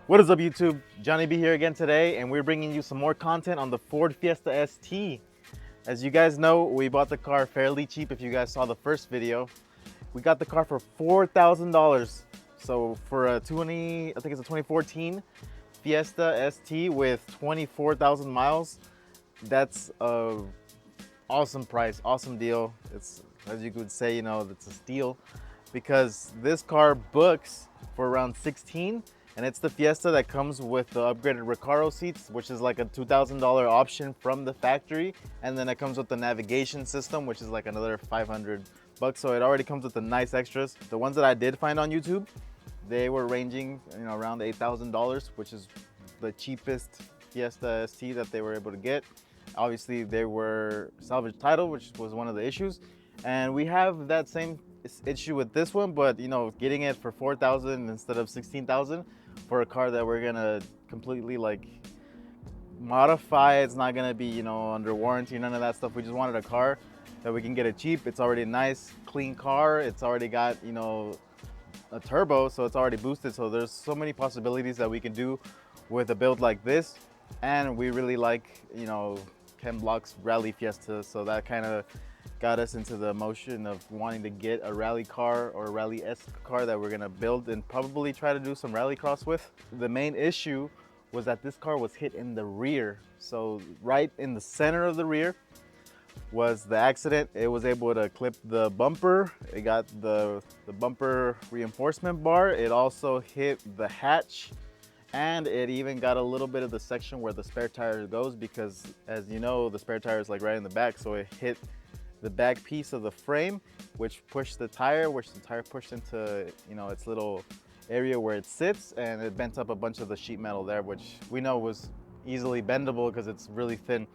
What is up, YouTube? Johnny B here again today, and we're bringing you some more content on the Ford Fiesta ST. As you guys know, we bought the car fairly cheap. If you guys saw the first video, we got the car for $4,000. So for a I think it's a 2014 Fiesta ST with 24,000 miles, that's a awesome price, awesome deal. It's, as you could say, it's a steal because this car books for around 16, and it's the Fiesta that comes with the upgraded Recaro seats, which is like a $2,000 option from the factory, and then it comes with the navigation system, which is like another 500 bucks. So it already comes with the nice extras. The ones that I did find on YouTube, they were ranging around $8,000, which is the cheapest Fiesta ST that they were able to get. Obviously they were salvage title, which was one of the issues, and we have that same issue with this one, but getting it for 4,000 instead of 16,000 for a car that we're gonna completely like modify. It's not gonna be under warranty, none of that stuff. We just wanted a car that we can get it cheap. It's already a nice clean car. It's already got a turbo, so it's already boosted, so there's so many possibilities that we can do with a build like this. And we really like Ken Block's rally Fiesta, so that kind of got us into the motion of wanting to get a rally car or a rally-esque car that we're gonna build and probably try to do some rallycross with. The main issue was that this car was hit in the rear, so right in the center of the rear was the accident. It was able to clip the bumper. It got the bumper reinforcement bar. It also hit the hatch, and it even got a little bit of the section where the spare tire goes, because as you know, the spare tire is like right in the back, so it hit the back piece of the frame, which pushed the tire, which the tire pushed into its little area where it sits, and it bent up a bunch of the sheet metal there, which we know was easily bendable because it's really thin.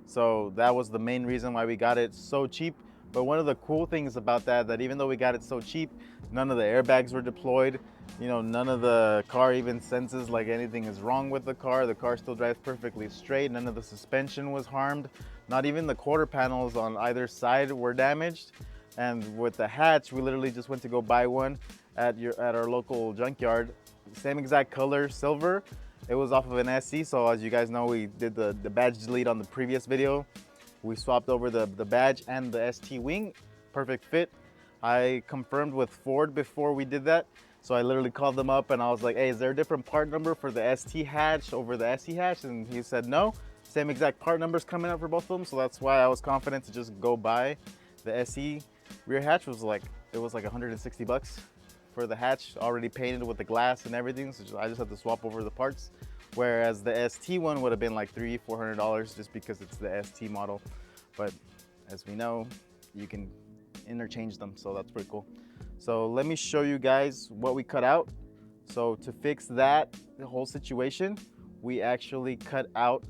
So that was the main reason why we got it so cheap. But one of the cool things about that even though we got it so cheap, none of the airbags were deployed. None of the car even senses like anything is wrong with the car. The car still drives perfectly straight. None of the suspension was harmed. Not even the quarter panels on either side were damaged. And with the hatch, we literally just went to go buy one at our local junkyard. Same exact color, silver. It was off of an SC, so as you guys know, we did the badge delete on the previous video. We swapped over the badge and the ST wing. Perfect fit. I confirmed with Ford before we did that, so I literally called them up and I was like, hey, is there a different part number for the ST hatch over the SC hatch? And he said no, same exact part numbers coming up for both of them. So that's why I was confident to just go buy the SE rear hatch. It was like 160 bucks for the hatch, already painted with the glass and everything. So I just had to swap over the parts. Whereas the ST one would have been like $300-400 just because it's the ST model. But as we know, you can interchange them, so that's pretty cool. So let me show you guys what we cut out. So to fix the whole situation, we actually cut out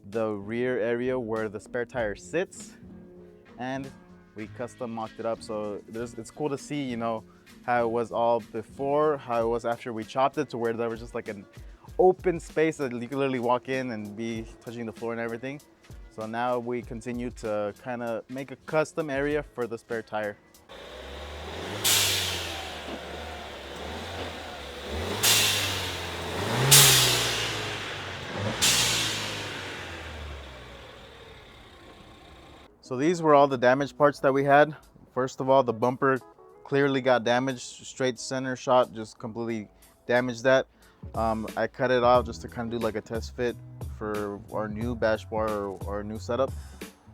the rear area where the spare tire sits, and we custom mocked it up. So it's cool to see, how it was all before, how it was after we chopped it, to where there was just like an open space that you could literally walk in and be touching the floor and everything. So now we continue to kind of make a custom area for the spare tire. So these were all the damaged parts that we had. First of all, the bumper clearly got damaged. Straight center shot just completely damaged that. I cut it out just to kind of do like a test fit for our new bash bar or our new setup.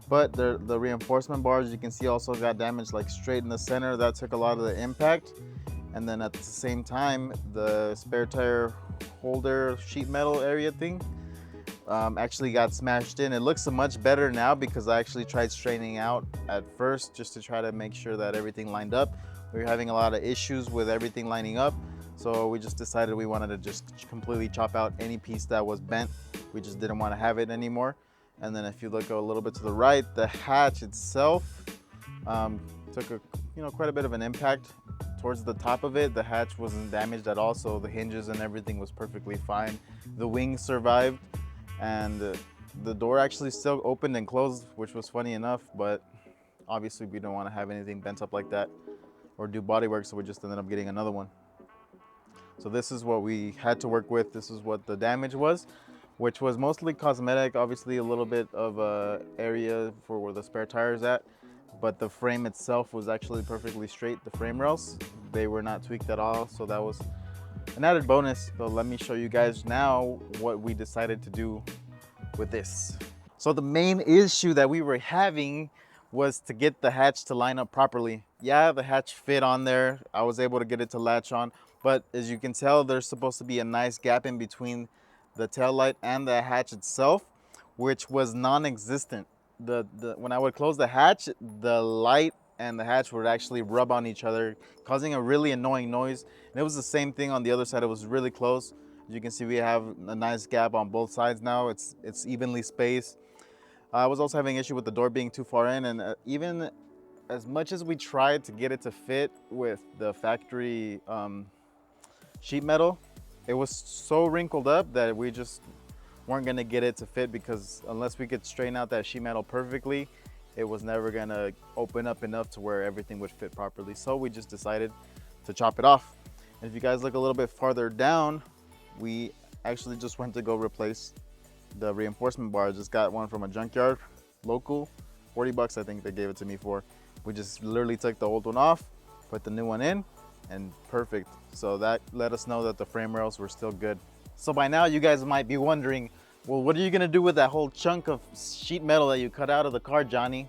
But the reinforcement bars, you can see, also got damaged like straight in the center. That took a lot of the impact. And then at the same time, the spare tire holder sheet metal area thing actually got smashed in. It looks much better now because I actually tried straightening out at first just to try to make sure that everything lined up. We were having a lot of issues with everything lining up. So we just decided we wanted to just completely chop out any piece that was bent. We just didn't want to have it anymore. And then if you look a little bit to the right, the hatch itself took quite a bit of an impact towards the top of it. The hatch wasn't damaged at all, so the hinges and everything was perfectly fine. The wings survived, and the door actually still opened and closed, which was funny enough, but obviously we don't want to have anything bent up like that or do body work, so we just ended up getting another one. So this is what we had to work with. This is what the damage was, which was mostly cosmetic. Obviously a little bit of a area for where the spare tire is at, but the frame itself was actually perfectly straight. The frame rails, they were not tweaked at all. So that was an added bonus. So let me show you guys now what we decided to do with this. So the main issue that we were having was to get the hatch to line up properly. Yeah, the hatch fit on there. I was able to get it to latch on, but as you can tell, there's supposed to be a nice gap in between the tail light and the hatch itself, which was non-existent. When I would close the hatch, the light and the hatch would actually rub on each other, causing a really annoying noise. And it was the same thing on the other side. It was really close. As you can see, we have a nice gap on both sides now. It's evenly spaced. I was also having an issue with the door being too far in, and even as much as we tried to get it to fit with the factory sheet metal, it was so wrinkled up that we just weren't gonna get it to fit, because unless we could straighten out that sheet metal perfectly, it was never gonna open up enough to where everything would fit properly. So we just decided to chop it off. And if you guys look a little bit farther down, we actually just went to go replace the reinforcement bar. I just got one from a junkyard, local, 40 bucks I think they gave it to me for. We just literally took the old one off, put the new one in, and perfect. So that let us know that the frame rails were still good. So by now you guys might be wondering, well, what are you gonna do with that whole chunk of sheet metal that you cut out of the car, Johnny?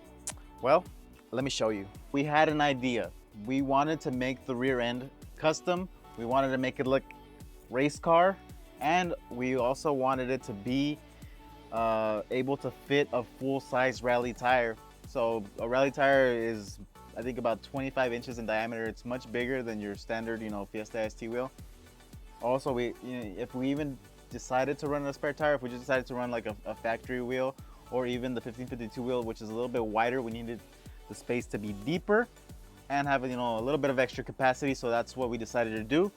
Well, let me show you. We had an idea. We wanted to make the rear end custom. We wanted to make it look race car, and we also wanted it to be able to fit a full-size rally tire. So a rally tire is, I think, about 25 inches in diameter. It's much bigger than your standard, Fiesta ST wheel. Also, if we even decided to run a spare tire, if we just decided to run like a factory wheel, or even the 1552 wheel, which is a little bit wider, we needed the space to be deeper and have a little bit of extra capacity. So that's what we decided to do.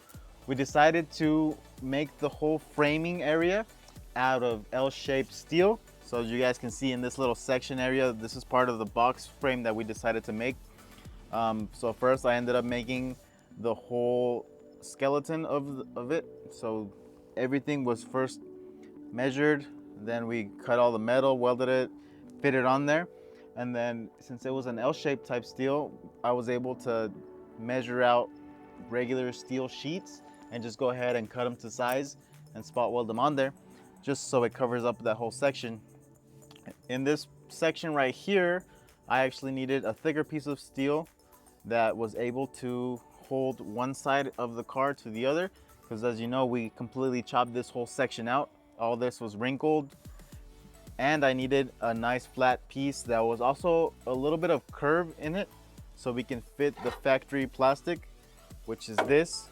We decided to make the whole framing area out of L-shaped steel. So as you guys can see in this little section area, this is part of the box frame that we decided to make. So first I ended up making the whole skeleton of it. So everything was first measured, then we cut all the metal, welded it, fit it on there. And then since it was an L-shaped type steel, I was able to measure out regular steel sheets and just go ahead and cut them to size and spot weld them on there, just so it covers up that whole section. In this section right here, I actually needed a thicker piece of steel that was able to hold one side of the car to the other, because as you know, we completely chopped this whole section out. All this was wrinkled, and I needed a nice flat piece that was also a little bit of curve in it, so we can fit the factory plastic, which is this.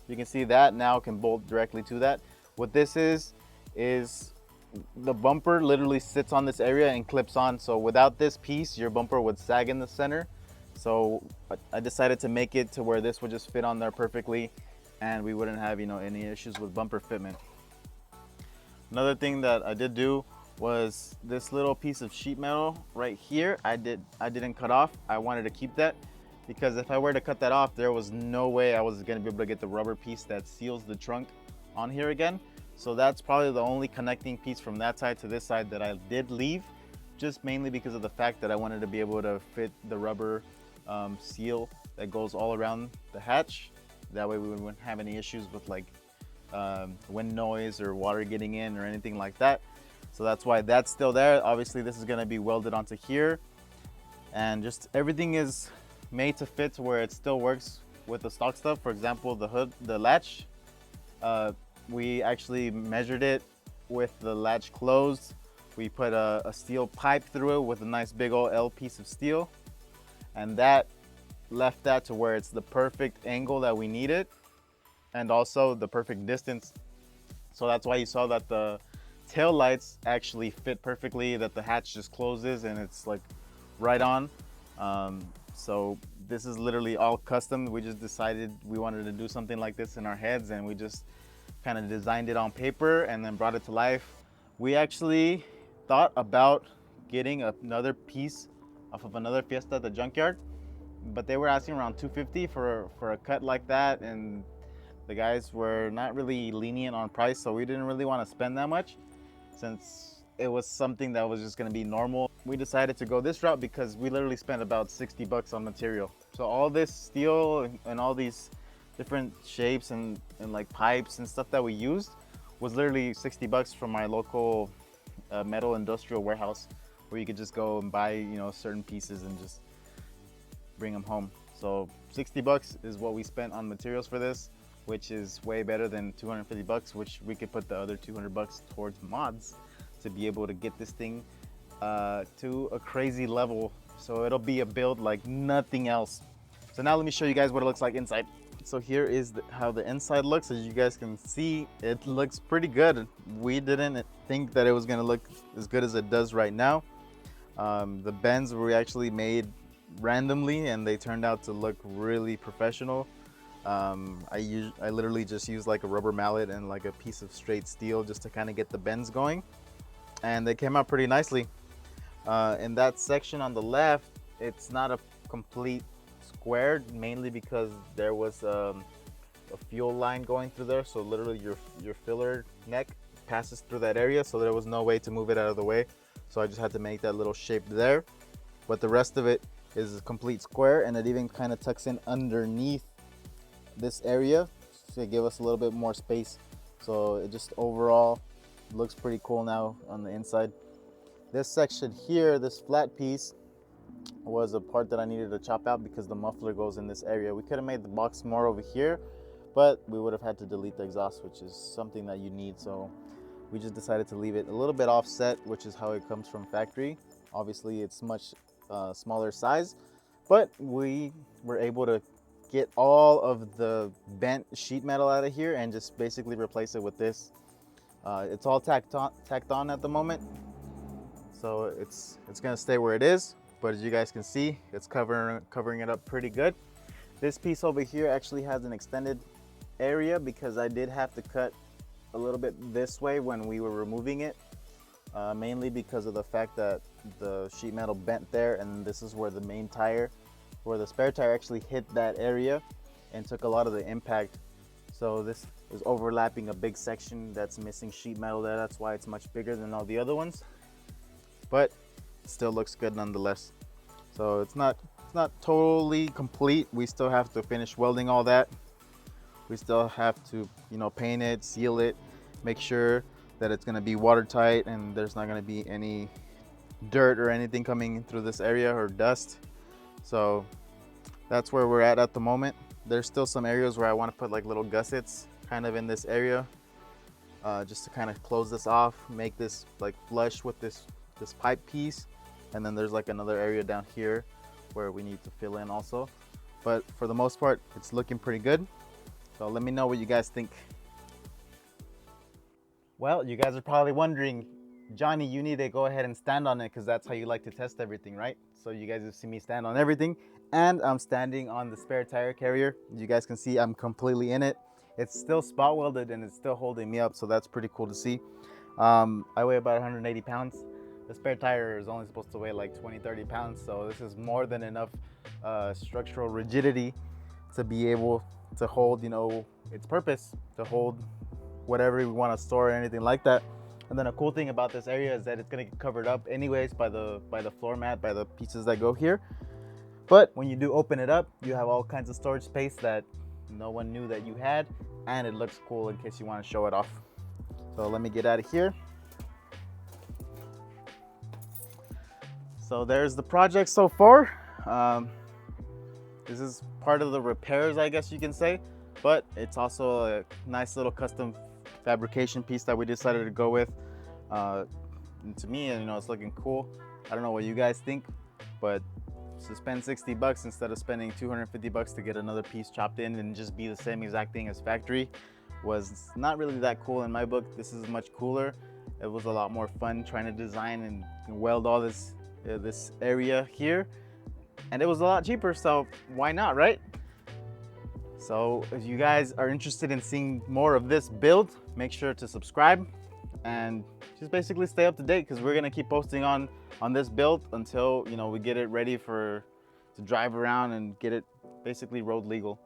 You can see that now can bolt directly to that. What this is the bumper literally sits on this area and clips on. So without this piece, your bumper would sag in the center. So I decided to make it to where this would just fit on there perfectly, and we wouldn't have any issues with bumper fitment. Another thing that I did do was this little piece of sheet metal right here. I didn't cut off. I wanted to keep that, because if I were to cut that off, there was no way I was gonna be able to get the rubber piece that seals the trunk on here again. So that's probably the only connecting piece from that side to this side that I did leave, just mainly because of the fact that I wanted to be able to fit the rubber seal that goes all around the hatch. That way we wouldn't have any issues with like wind noise or water getting in or anything like that. So that's why that's still there. Obviously this is gonna be welded onto here, and just everything is made to fit to where it still works with the stock stuff. For example, the hood, the latch, we actually measured it with the latch closed. We put a steel pipe through it with a nice big old L piece of steel, and that left that to where it's the perfect angle that we needed, and also the perfect distance. So that's why you saw that the tail lights actually fit perfectly, that the hatch just closes and it's like right on. So this is literally all custom. We just decided we wanted to do something like this in our heads, and we just kind of designed it on paper and then brought it to life. We actually thought about getting another piece off of another Fiesta at the junkyard, but they were asking around $250 for a cut like that, and the guys were not really lenient on price, so we didn't really want to spend that much since it was something that was just going to be normal. We decided to go this route because we literally spent about 60 bucks on material. So all this steel and all these different shapes and like pipes and stuff that we used was literally 60 bucks from my local metal industrial warehouse, where you could just go and buy, you know, certain pieces and just bring them home. So 60 bucks is what we spent on materials for this, which is way better than 250 bucks, which we could put the other 200 bucks towards mods to be able to get this thing to a crazy level. So it'll be a build like nothing else. So now let me show you guys what it looks like inside. So here is how the inside looks. As you guys can see, it looks pretty good. We didn't think that it was gonna look as good as it does right now. The bends were actually made randomly and they turned out to look really professional. I literally just used like a rubber mallet and like a piece of straight steel just to kind of get the bends going, and they came out pretty nicely. In that section on the left, it's not a complete square, mainly because there was a fuel line going through there, so literally your filler neck passes through that area, so there was no way to move it out of the way, so I just had to make that little shape there. But the rest of it is a complete square, and it even kind of tucks in underneath this area to give us a little bit more space. So it just overall looks pretty cool now on the inside. This section here, this flat piece, was a part that I needed to chop out because the muffler goes in this area. We could have made the box more over here, but we would have had to delete the exhaust, which is something that you need. So we just decided to leave it a little bit offset, which is how it comes from factory. Obviously it's much smaller size, but we were able to get all of the bent sheet metal out of here and just basically replace it with this. It's all tacked on at the moment, so it's gonna stay where it is. But as you guys can see, it's covering it up pretty good. This piece over here actually has an extended area because I did have to cut a little bit this way when we were removing it, mainly because of the fact that the sheet metal bent there, and this is where the main tire, where the spare tire actually hit that area and took a lot of the impact. So this is overlapping a big section that's missing sheet metal there. That's why it's much bigger than all the other ones, but it still looks good nonetheless. So it's not totally complete. We still have to finish welding all that. We still have to, you know, paint it, seal it, make sure that it's going to be watertight and there's not going to be any dirt or anything coming through this area or dust. So that's where we're at the moment. There's still some areas where I want to put like little gussets kind of in this area, just to kind of close this off, make this like flush with this pipe piece. And then there's like another area down here where we need to fill in also. But for the most part, it's looking pretty good. So let me know what you guys think. Well, you guys are probably wondering, Johnny, you need to go ahead and stand on it because that's how you like to test everything, right? So you guys have seen me stand on everything, and I'm standing on the spare tire carrier. You guys can see I'm completely in it. It's still spot welded and it's still holding me up, so that's pretty cool to see. I weigh about 180 pounds. The spare tire is only supposed to weigh like 20-30 pounds, so this is more than enough structural rigidity to be able to hold, you know, its purpose, to hold whatever we want to store or anything like that. And then a cool thing about this area is that it's going to get covered up anyways by the floor mat, by the pieces that go here. But when you do open it up, you have all kinds of storage space that no one knew that you had, and it looks cool in case you want to show it off. So let me get out of here. So there's the project so far. This is part of the repairs, I guess you can say, but it's also a nice little custom fabrication piece that we decided to go with. And to me, you know, it's looking cool. I don't know what you guys think, but to spend 60 bucks instead of spending 250 bucks to get another piece chopped in and just be the same exact thing as factory was not really that cool in my book. This is much cooler. It was a lot more fun trying to design and weld all this area here, and it was a lot cheaper, so why not, right? So if you guys are interested in seeing more of this build, make sure to subscribe and just basically stay up to date, because we're gonna keep posting on this build until, you know, we get it ready to drive around and get it basically road legal.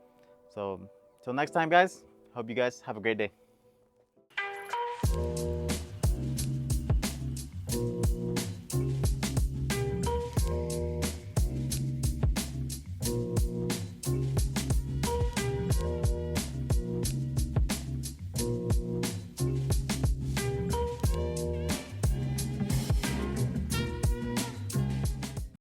So till next time, guys, Hope you guys have a great day.